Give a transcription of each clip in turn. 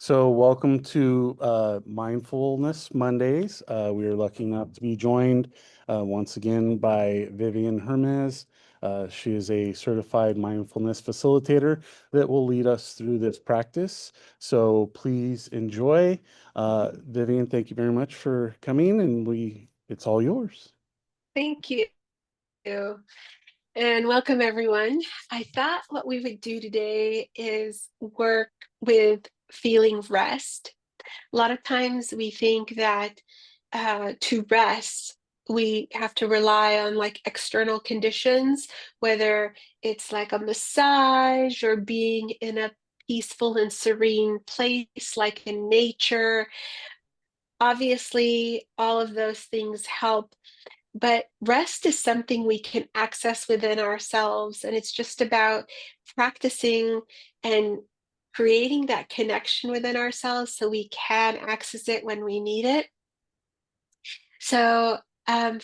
So, welcome to Mindfulness Mondays. We are lucky enough to be joined once again by Vivian Hermes. She is a certified mindfulness facilitator that will lead us through this practice. So, please enjoy. Vivian, thank you very much for coming, and it's all yours. Thank you. And welcome, everyone. I thought what we would do today is work with feeling rest. A lot of times we think that to rest, we have to rely on like external conditions, whether it's like a massage or being in a peaceful and serene place like in nature. Obviously, all of those things help, but rest is something we can access within ourselves. And it's just about practicing and creating that connection within ourselves so we can access it when we need it. So,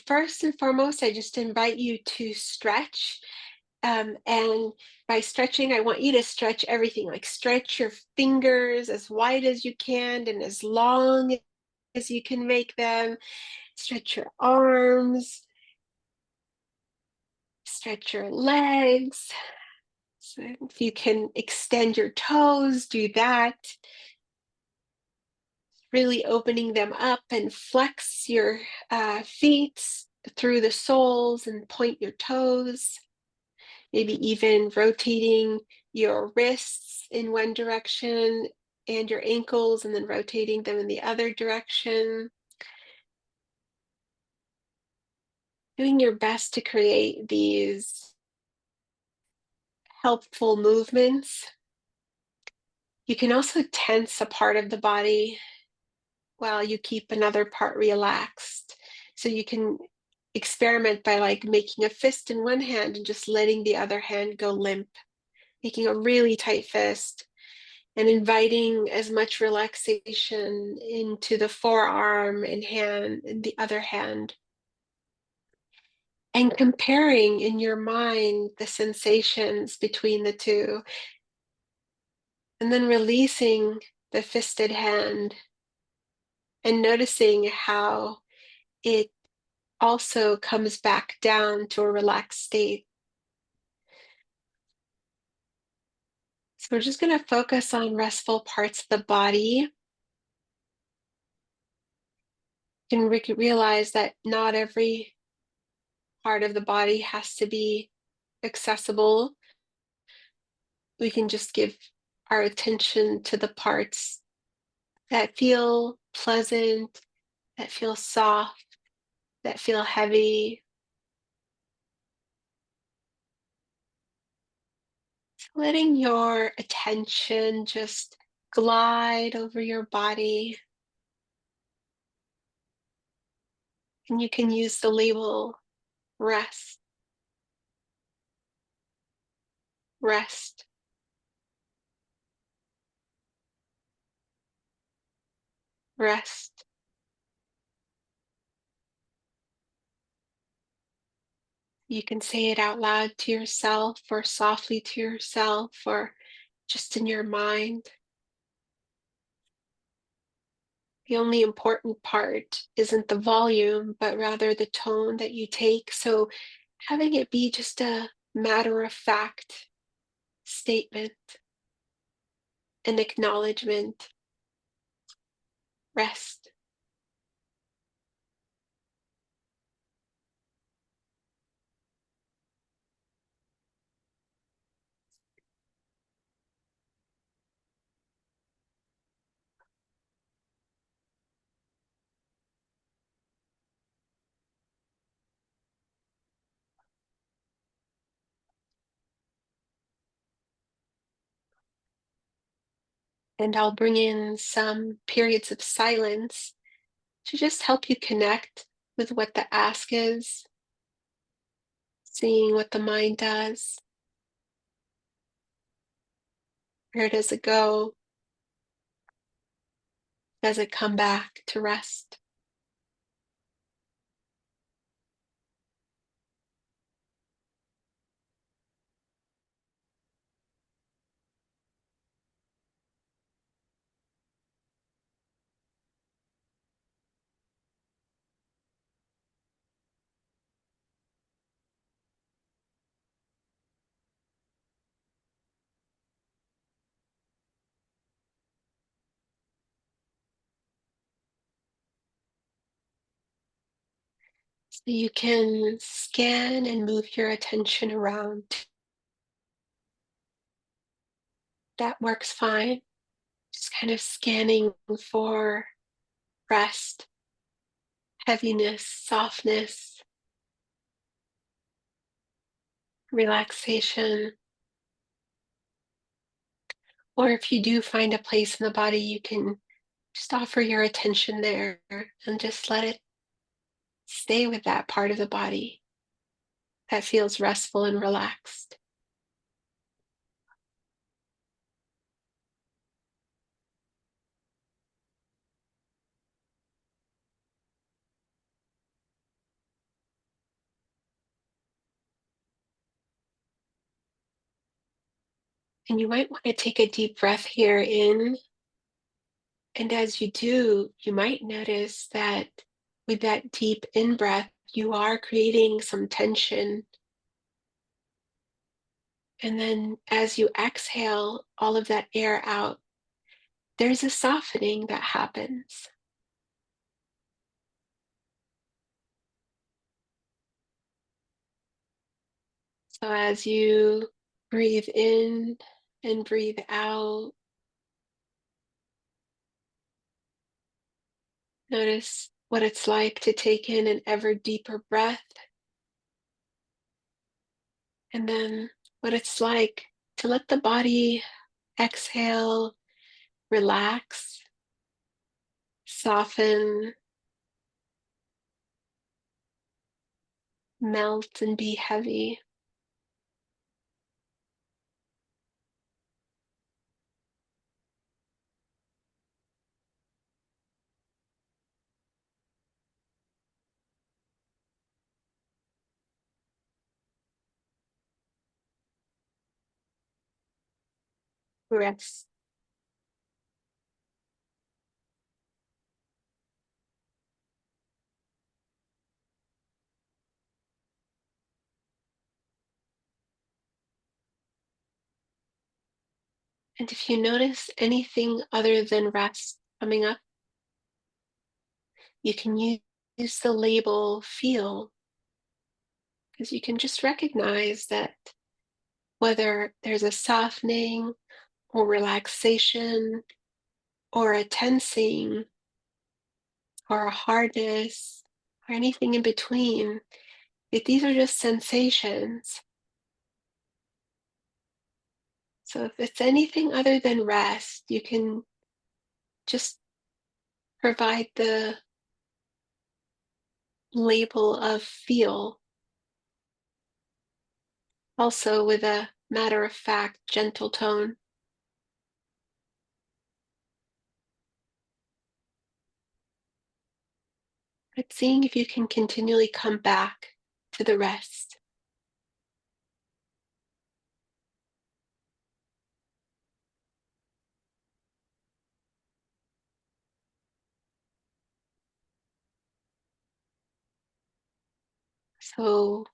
first and foremost, I just invite you to stretch. And by stretching, I want you to stretch everything, like stretch your fingers as wide as you can and as long as you can make them. Stretch your arms, stretch your legs. So if you can extend your toes, do that. Really opening them up and flex your feet through the soles and point your toes. Maybe even rotating your wrists in one direction and your ankles and then rotating them in the other direction. Doing your best to create these helpful movements. You can also tense a part of the body while you keep another part relaxed. So you can experiment by like making a fist in one hand and just letting the other hand go limp, making a really tight fist and inviting as much relaxation into the forearm and hand and the other hand. And comparing in your mind the sensations between the two, and then releasing the fisted hand and noticing how it also comes back down to a relaxed state. So we're just going to focus on restful parts of the body. You can realize that not every part of the body has to be accessible. We can just give our attention to the parts that feel pleasant, that feel soft, that feel heavy. Letting your attention just glide over your body. And you can use the label rest, rest, rest. You can say it out loud to yourself or softly to yourself or just in your mind. The only important part isn't the volume, but rather the tone that you take. So having it be just a matter of fact statement, an acknowledgement, rest. And I'll bring in some periods of silence to just help you connect with what the ask is, seeing what the mind does. Where does it go? Does it come back to rest? So you can scan and move your attention around. That works fine. Just kind of scanning for rest, heaviness, softness, relaxation. Or if you do find a place in the body, you can just offer your attention there and just let it stay with that part of the body that feels restful and relaxed. And you might want to take a deep breath here in. And as you do, you might notice that with that deep in breath, you are creating some tension. And then as you exhale all of that air out, there's a softening that happens. So as you breathe in and breathe out, notice what it's like to take in an ever deeper breath, and then what it's like to let the body exhale, relax, soften, melt, and be heavy. Rest. And if you notice anything other than rest coming up, you can use the label feel, because you can just recognize that whether there's a softening or relaxation or a tensing or a hardness or anything in between, if these are just sensations. So if it's anything other than rest, you can just provide the label of feel, also with a matter of fact, gentle tone. But seeing if you can continually come back to the rest. So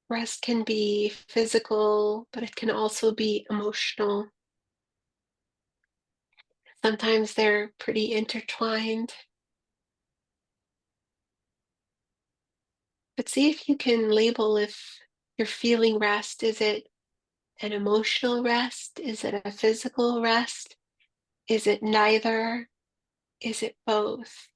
rest can be physical, but it can also be emotional. Sometimes they're pretty intertwined. But see if you can label if you're feeling rest. Is it an emotional rest? Is it a physical rest? Is it neither? Is it both?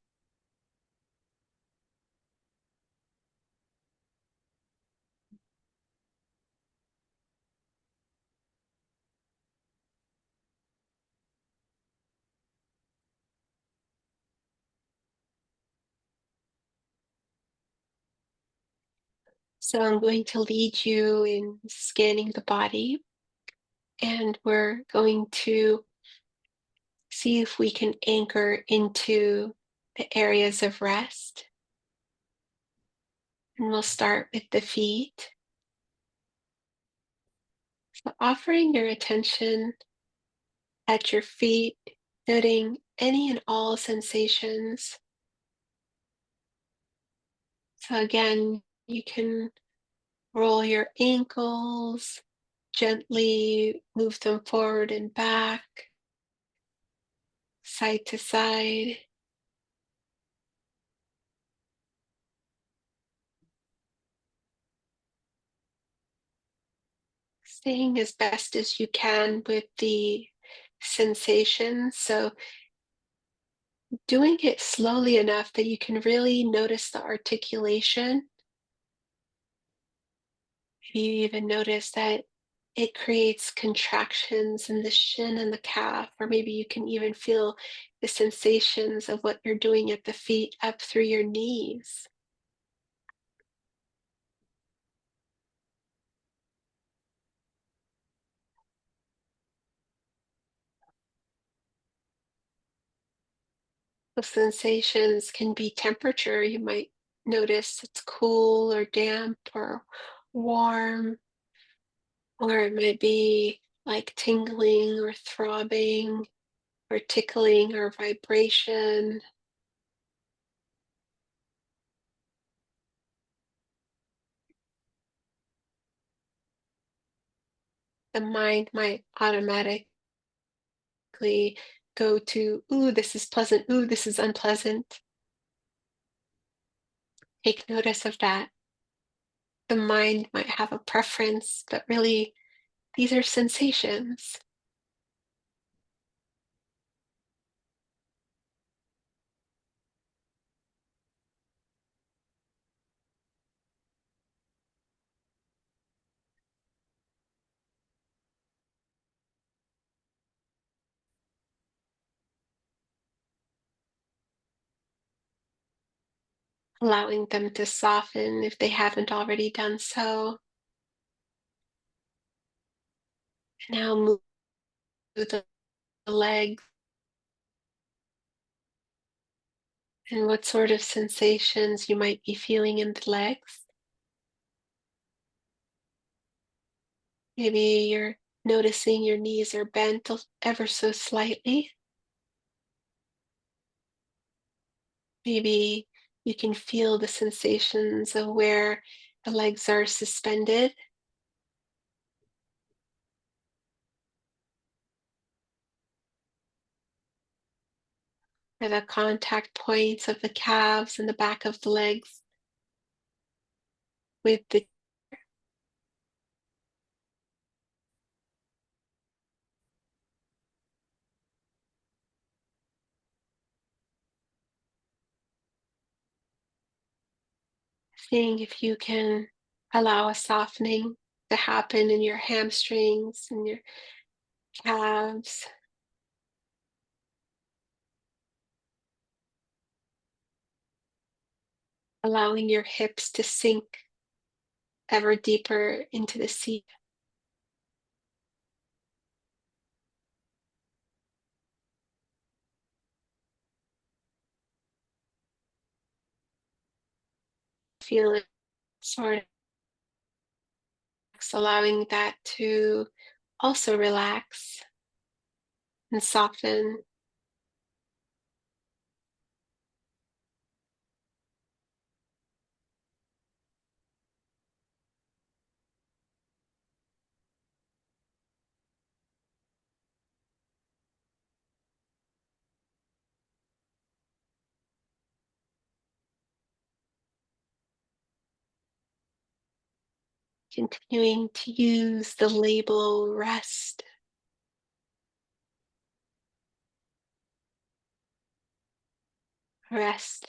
So I'm going to lead you in scanning the body, and we're going to see if we can anchor into the areas of rest. And we'll start with the feet. So offering your attention at your feet, noting any and all sensations. So again, you can roll your ankles, gently move them forward and back, side to side. staying as best as you can with the sensation. So doing it slowly enough that you can really notice the articulation. You even notice that it creates contractions in the shin and the calf, or maybe you can even feel the sensations of what you're doing at the feet up through your knees. The sensations can be temperature. You might notice it's cool or damp or warm, or it might be like tingling or throbbing or tickling or vibration. The mind might automatically go to, ooh, this is pleasant, ooh, this is unpleasant. Take notice of that. The mind might have a preference, but really, these are sensations. Allowing them to soften if they haven't already done so. Now move the legs, and what sort of sensations you might be feeling in the legs. Maybe you're noticing your knees are bent ever so slightly. Maybe you can feel the sensations of where the legs are suspended, or the contact points of the calves and the back of the legs with the seeing if you can allow a softening to happen in your hamstrings and your calves, allowing your hips to sink ever deeper into the seat, feeling sort of allowing that to also relax and soften, continuing to use the label rest, rest,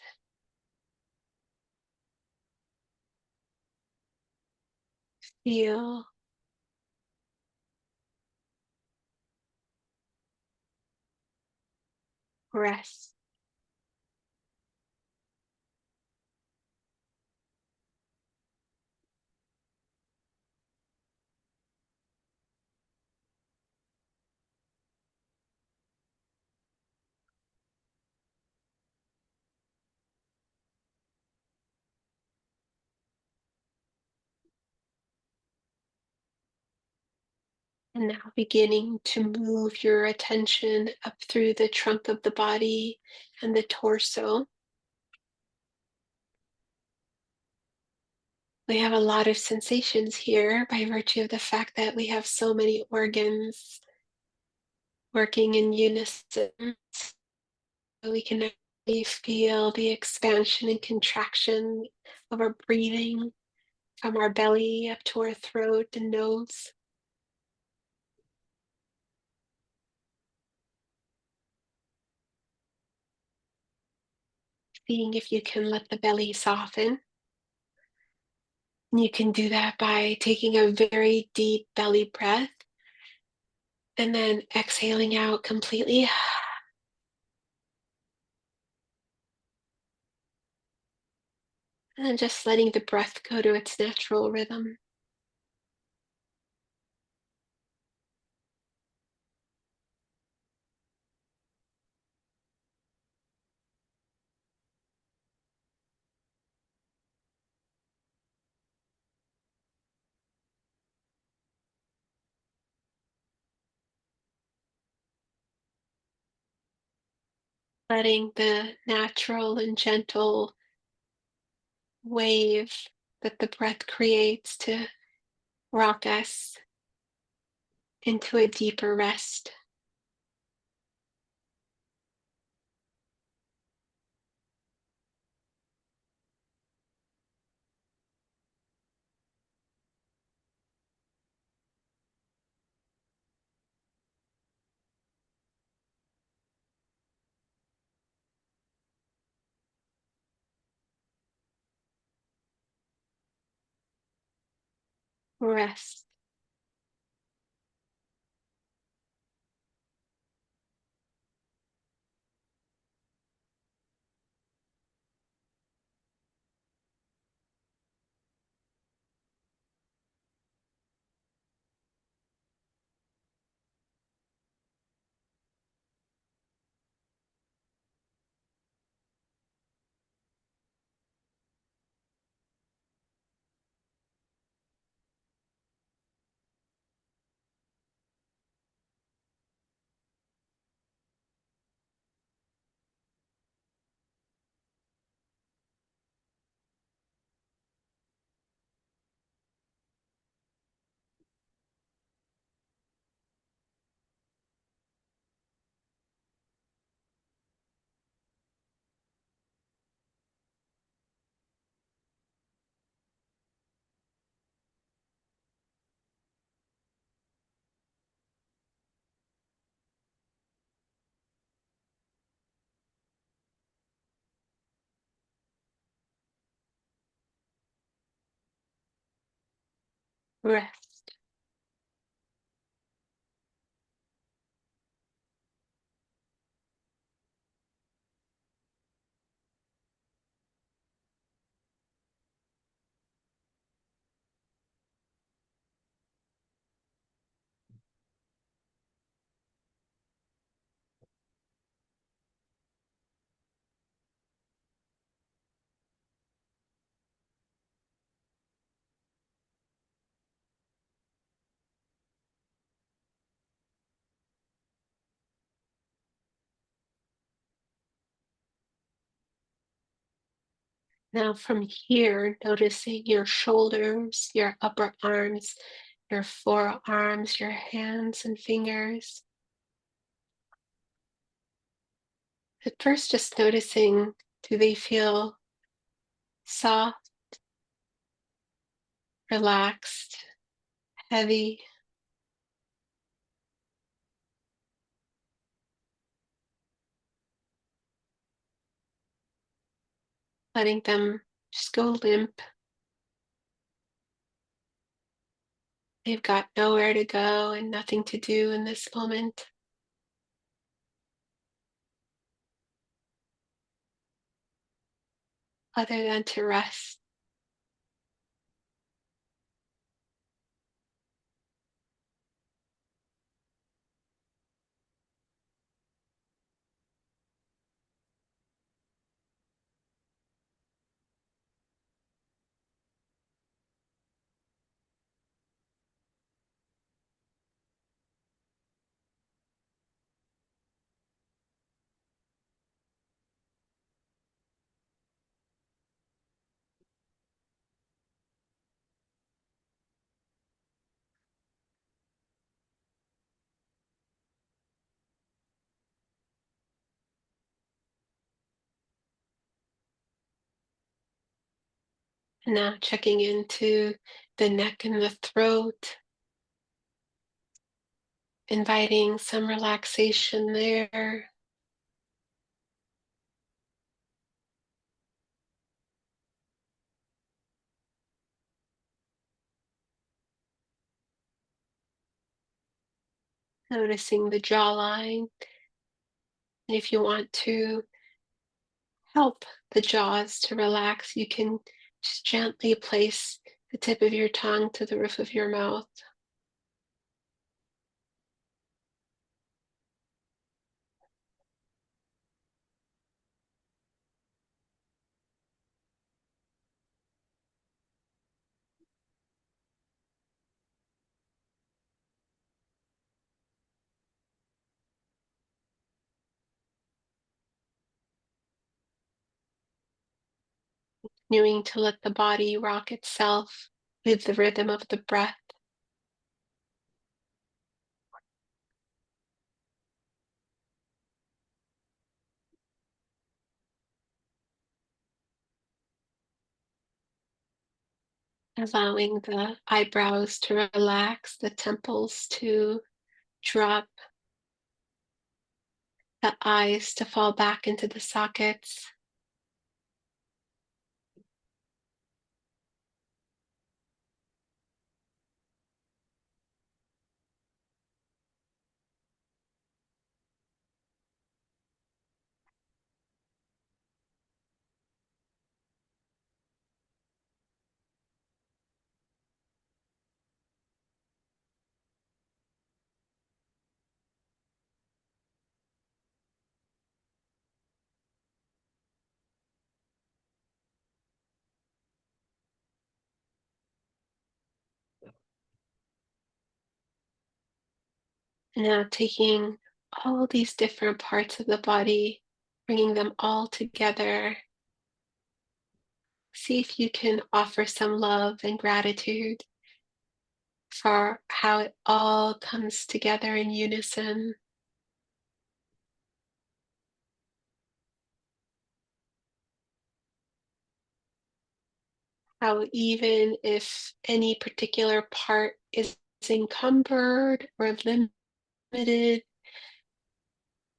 feel, rest. And now beginning to move your attention up through the trunk of the body and the torso. We have a lot of sensations here by virtue of the fact that we have so many organs working in unison. So we can actually feel the expansion and contraction of our breathing from our belly up to our throat and nose. seeing if you can let the belly soften. And you can do that by taking a very deep belly breath and then exhaling out completely. And then just letting the breath go to its natural rhythm. Letting the natural and gentle wave that the breath creates to rock us into a deeper rest. Rest. Rest. Now, from here, noticing your shoulders, your upper arms, your forearms, your hands and fingers. At first, just noticing, do they feel soft, relaxed, heavy? Letting them just go limp. They've got nowhere to go and nothing to do in this moment other than to rest. And now checking into the neck and the throat, inviting some relaxation there. noticing the jawline. And if you want to help the jaws to relax, you can just gently place the tip of your tongue to the roof of your mouth, knowing to let the body rock itself with the rhythm of the breath, allowing the eyebrows to relax, the temples to drop, the eyes to fall back into the sockets. And now taking all these different parts of the body, bringing them all together. See if you can offer some love and gratitude for how it all comes together in unison. How even if any particular part is encumbered or limited,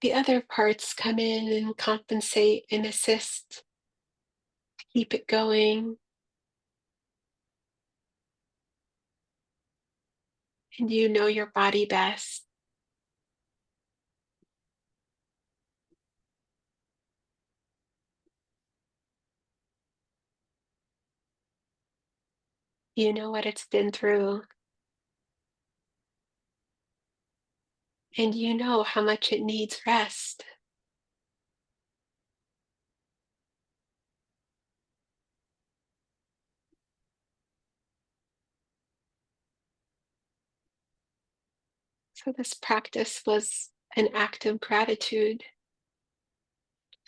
the other parts come in and compensate and assist, keep it going. And you know your body best. You know what it's been through, and you know how much it needs rest. So, this practice was an act of gratitude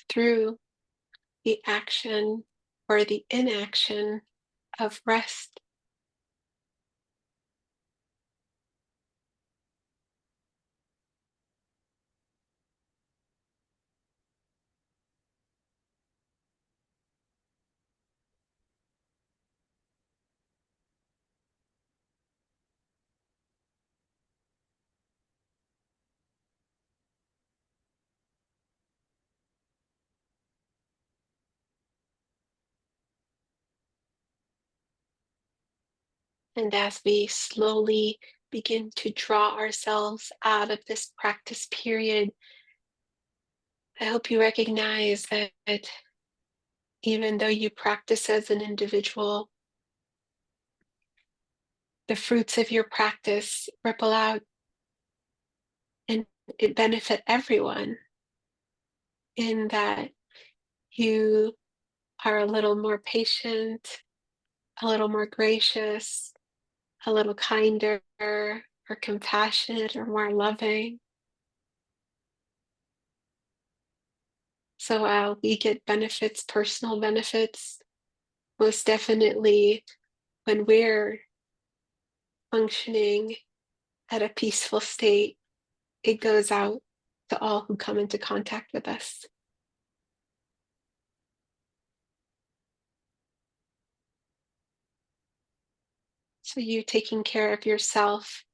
through the action or the inaction of rest. And as we slowly begin to draw ourselves out of this practice period, I hope you recognize that even though you practice as an individual, the fruits of your practice ripple out and it benefit everyone in that you are a little more patient, a little more gracious, a little kinder or compassionate or more loving. So while we get benefits, personal benefits, most definitely when we're functioning at a peaceful state, it goes out to all who come into contact with us. So you taking care of yourself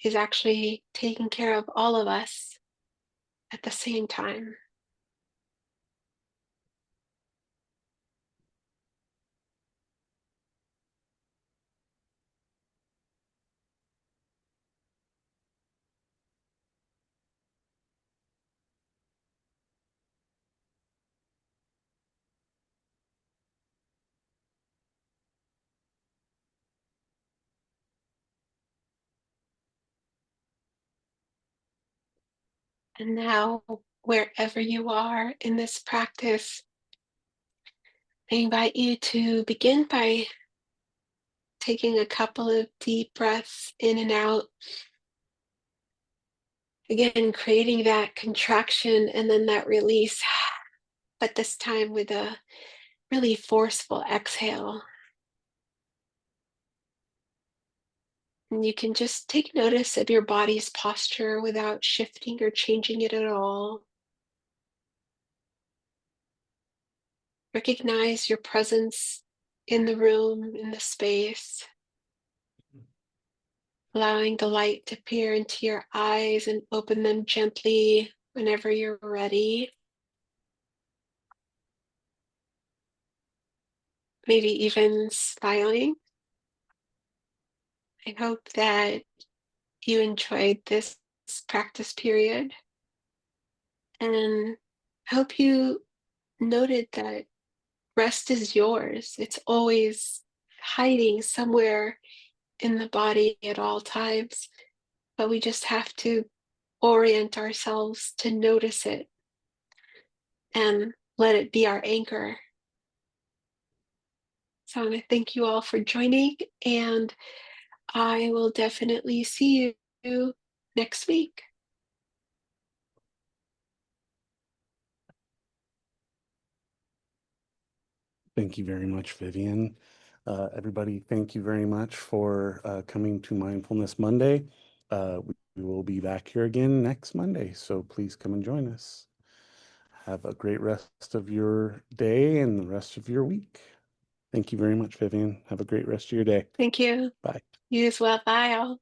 is actually taking care of all of us at the same time. And now, wherever you are in this practice, I invite you to begin by taking a couple of deep breaths in and out. Again, creating that contraction and then that release, but this time with a really forceful exhale. And you can just take notice of your body's posture without shifting or changing it at all. Recognize your presence in the room, in the space, allowing the light to peer into your eyes and open them gently whenever you're ready. Maybe even smiling. I hope that you enjoyed this practice period, and I hope you noted that rest is yours. It's always hiding somewhere in the body at all times, but we just have to orient ourselves to notice it and let it be our anchor. So I want to thank you all for joining, and I will definitely see you next week. Thank you very much, Vivian. Everybody, thank you very much for coming to Mindfulness Monday. We will be back here again next Monday, so please come and join us. Have a great rest of your day and the rest of your week. Thank you very much, Vivian. Have a great rest of your day. Thank you. Bye. You as well. Bye all.